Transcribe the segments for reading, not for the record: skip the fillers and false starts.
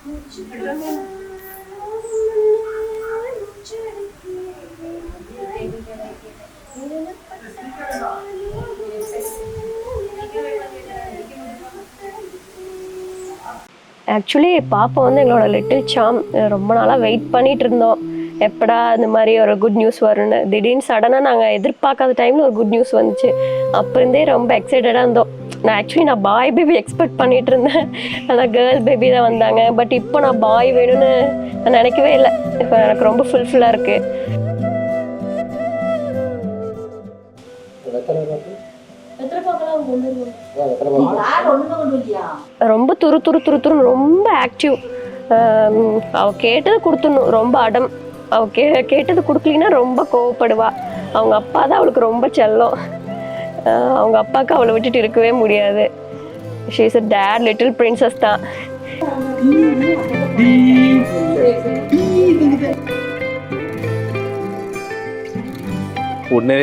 Actually பாப்பா வந்து எங்களோட லிட்டில் சாம். ரொம்ப நாளாக வெயிட் பண்ணிட்டு இருந்தோம், எப்படா இந்த மாதிரி ஒரு குட் நியூஸ் வரும்னு. திடீர்னு சடனாக நாங்கள் எதிர்பார்க்காத டைமில் ஒரு குட் நியூஸ் வந்துச்சு. அப்போருந்தே ரொம்ப எக்ஸைட்டடாக இருந்தோம். நான் பாய் பேபி எக்ஸ்பெக்ட் பண்ணிட்டு இருந்தேன், ஆனால் கேர்ள் பேபி தான் வந்தாங்க. பட் இப்போ நான் பாய் வேணும்னு நான் நினைக்கவே இல்லை. இப்போ எனக்கு ரொம்ப ஃபுல்ஃபில்லாக இருக்குது. ரொம்ப துரு ரொம்ப ஆக்டிவ். அவ கேட்டது கொடுத்துடணும், ரொம்ப அடம். அவ கேட்டது கொடுக்கலின்னா ரொம்ப கோவப்படுவா. அவங்க அப்பா தான் அவளுக்கு ரொம்ப செல்லம். அவங்க அப்பாவுக்கு அவளை விட்டுட்டு இருக்கவே முடியாது. She is a dad little princess தான்.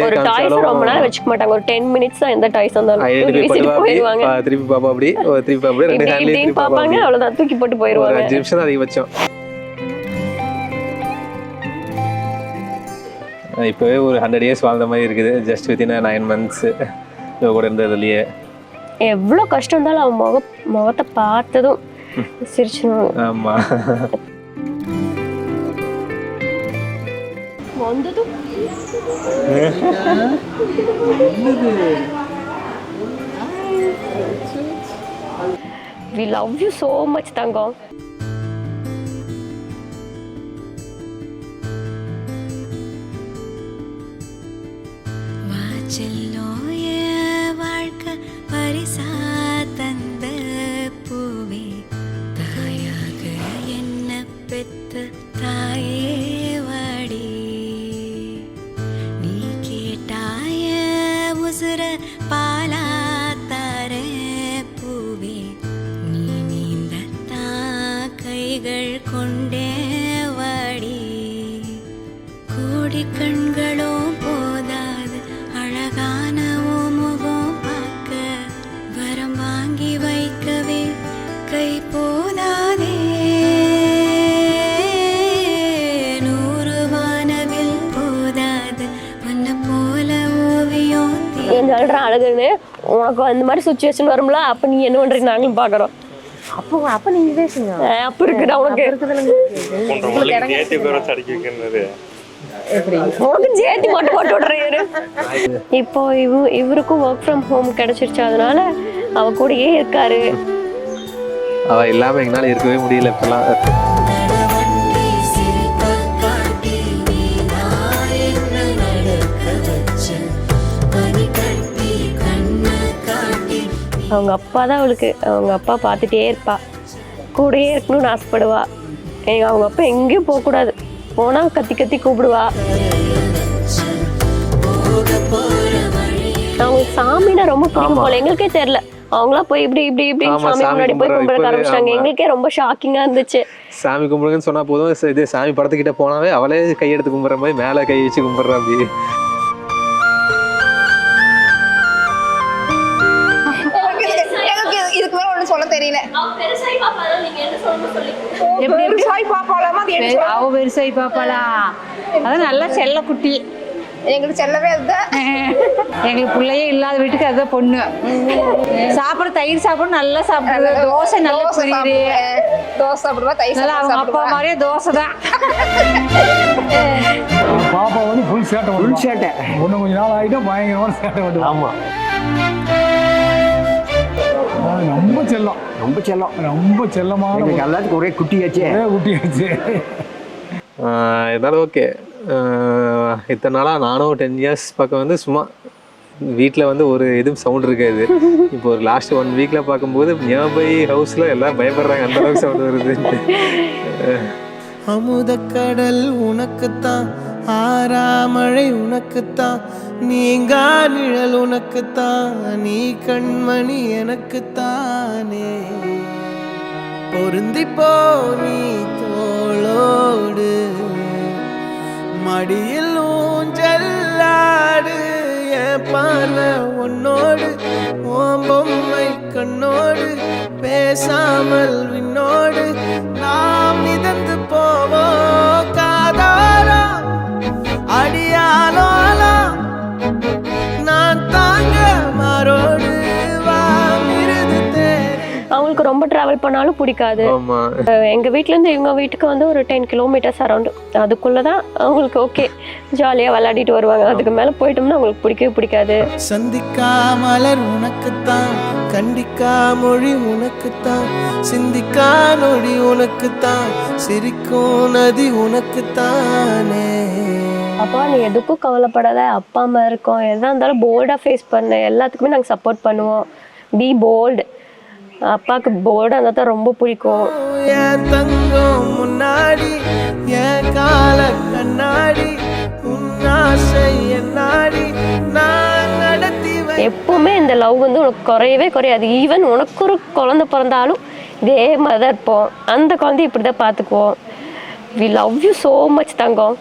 ஒரு டாய்ஸ் ரொம்ப நேரம் வச்சுக்க மாட்டாங்க. ஒரு 10 மினிட்ஸ் தான் எந்த டாய்ஸ் வந்தாலும் போயிடுவாங்க. திருப்பி பாப்பா அப்படி திருப்பி பாப்பா ரெண்டு ஹேண்ட்லயே பாப்பாங்க, அவ்வளவுதான், தூக்கி போட்டு போயிடுவாங்க. 5 நிமிஷம் அதிகபட்சம். இப்போவே ஒரு 100 இயர்ஸ் வாழ்ந்த மாதிரி இருக்குது. ஜஸ்ட் வித்தின் 9 months கூட இருந்ததுலயே. எவ்வளோ கஷ்டம் இருந்தாலும் அவன் முகத்தை பார்த்ததும் சிரிச்சிடும். ஆமா, வந்ததும் we love you so much தங்கம். வாழ்க்கை பரிசா தந்த பூவே, தாயாக என்ன பெத்த தாயே வாடி, நீ கேட்டாய உசுர பாலா தார பூவே, நீ நீந்தத்தா கைகள் கொண்டே வாடி, கோடி கண்களும் போதாது அழகான முகம் பார்க்க, வரம் வாங்கி வைக்கவே கை போதாதே, 100 வானவில் போதாது உன்னை போல ஓவியம். என் சொல்றான் அழகுன்னு. உனக்கு அந்த மாதிரி சுச்சுவேஷன் வரும்ல, அப்ப நீ என்ன பண்றீங்க நாங்களும் பாக்குறோம். அப்ப நீங்க பேசுங்க. அப்ப இருக்குடா உனக்கு சேர்த்து மட்டும் போட்டு விடுறாரு. இப்போ இவருக்கும் ஒர்க் ஃப்ரம் ஹோம் கிடைச்சிருச்சு, அதனால அவ கூடயே இருக்காரு. அவ இல்லாம எங்களால இருக்கவே முடியல இப்பெல்லாம். அவங்க அப்பா தான் அவளுக்கு. அவங்க அப்பா பார்த்துட்டே இருப்பா, கூடயே இருக்கணும்னு ஆசைப்படுவா. அவங்க அப்பா எங்கேயும் போகக்கூடாது, போனா கத்தி கத்தி கூப்பிடுவா. அவங்க சாமினா ரொம்ப பிடிக்கும் போல, எங்களுக்கே தெரியல. அவங்களா போய் இப்படி இப்படி இப்படி சாமி முன்னாடி போய் கும்பிட ஆரம்பிச்சாங்க. எங்களுக்கே ரொம்ப ஷாக்கிங்கா இருந்துச்சு. சாமி கும்பிடுங்கன்னு சொன்னா போதும், இது சாமி படத்துக்கிட்ட போனாவே அவளே கையெடுத்து கும்பிடுற மாதிரி மேல கை வச்சு கும்பிடுறா. அப்படி சொல்ல தெரியல. அவ பெருசாய் பாப்பாளா, அதான் நல்லா செல்ல குட்டி. எங்களுக்கு செல்லவே அதுதான். எங்களுக்கு பிள்ளையே இல்லாத வீட்டுக்கு அதுதான் பொண்ணு. சாப்பிட தயிர் சாப்பிட நல்லா சாப்பிடுது, தோசை நல்லா புரியுது. தோசை சாப்பிடுவா, தயிர் சாப்பிடுவா. அவங்க அப்பா மாதிரியே தோசை தான். பாப்பா வந்து ஃபுல் சேட்டை. இன்னும் கொஞ்ச நாள் ஆகிட்டா பயங்கரமான சேட்டை வந்து. ஆமா, ரொம்ப செல்லமான எல்லாத்துக்கும் ஒரே குட்டியாச்சு. இருந்தாலும் ஓகே. இத்தனை நாளாக நானும் 10 years பக்கம் வந்து சும்மா வீட்டில் வந்து ஒரு எதுவும் சவுண்ட் இருக்காது. இப்போ ஒரு லாஸ்ட் 1 வீக்கில் பார்க்கும்போது நியர்பை ஹவுஸில் எல்லாம் பயப்படுறாங்க, அந்த அளவுக்கு சவுண்ட் வருது. அமுதக்கடல் உனக்குத்தான், ஆறாமழை உனக்குத்தான், நீங்கா நிழல் உனக்குத்தான், நீ கண்மணி எனக்குத்தானே, பொருந்திப்போ நீ தோளோடு, மடியில் ஊஞ்சல்லாடு, என் பார்வை உன்னோடு, ஓம் பொம்மை கண்ணோடு, பேசாமல் விண்ணோடு, ட்ராவல் பண்ணாலும் பிடிக்காது. ஆமா எங்கள் வீட்டிலேருந்து இவங்க வீட்டுக்கு வந்து ஒரு 10 கிலோமீட்டர்ஸ் அரௌண்டு, அதுக்குள்ளே தான் அவங்களுக்கு ஓகே, ஜாலியாக விளையாடிட்டு வருவாங்க. அதுக்கு மேலே போயிட்டோம்னா அவங்களுக்கு பிடிக்கவே பிடிக்காது. சந்திக்கா மலர் உனக்குத்தான், கண்டிக்கா மொழி உனக்குத்தான், சிந்திக்கா நொடி உனக்குத்தான், சிரிக்கும் நதி உனக்குத்தானே. அப்பா நீ எதுக்கும் கவலைப்படாத, அப்பா அம்மா இருக்கோம், எதாக இருந்தாலும் போல்டாக ஃபேஸ் பண்ண, எல்லாத்துக்குமே நாங்கள் சப்போர்ட் பண்ணுவோம். Be bold. அப்பாவுக்கு போல்டாக இருந்தால் தான் ரொம்ப பிடிக்கும். என் தங்கம் முன்னாடி என் கால கண்ணாடி, உன்னாசை என்னாடி நான் நடத்தி எப்பவுமே இந்த லவ் வந்து உனக்கு குறையவே குறையாது. ஈவன் உனக்கு ஒரு குழந்தை பிறந்தாலும் இதே மாதிரி தான் இருப்போம். அந்த குழந்தைய இப்படி தான் பார்த்துக்குவோம். We love you so much Thangam.